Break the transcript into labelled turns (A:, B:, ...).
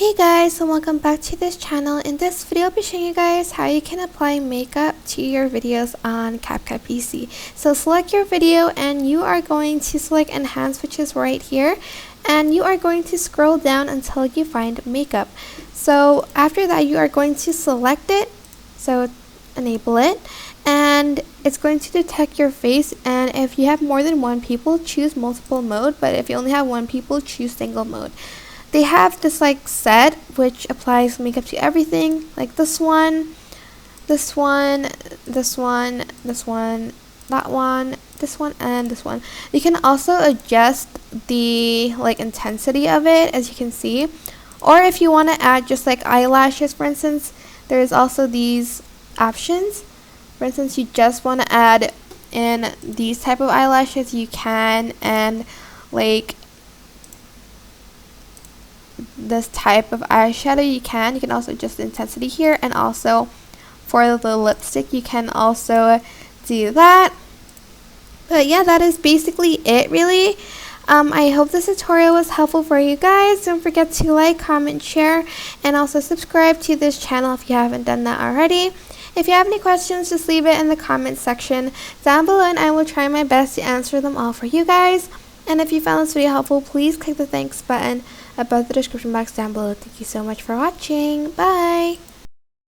A: Hey guys, and welcome back to this channel. In this video, I'll be showing you guys how you can apply makeup to your videos on CapCut PC. So select your video and you are going to select enhance, which is right here, and you are going to scroll down until you find makeup. So after that, you are going to select it, so enable it, and it's going to detect your face. And if you have more than one people, choose multiple mode, but if you only have one people, choose single mode. They have this like set which applies makeup to everything, like this one, this one, this one, this one, that one, this one, and this one. You can also adjust the like intensity of it, as you can see, or if you want to add just like eyelashes, for instance, there's also these options. For instance, you just want to add in these type of eyelashes, you can, and like this type of eyeshadow you can also adjust the intensity here, and also for the lipstick you can also do that. But yeah, that is basically it really. I hope this tutorial was helpful for you guys. Don't forget to like, comment, share, and also subscribe to this channel if you haven't done that already. If you have any questions, just leave it in the comment section down below and I will try my best to answer them all for you guys. And if you found this video helpful, please click the thanks button above the description box down below. Thank you so much for watching. Bye!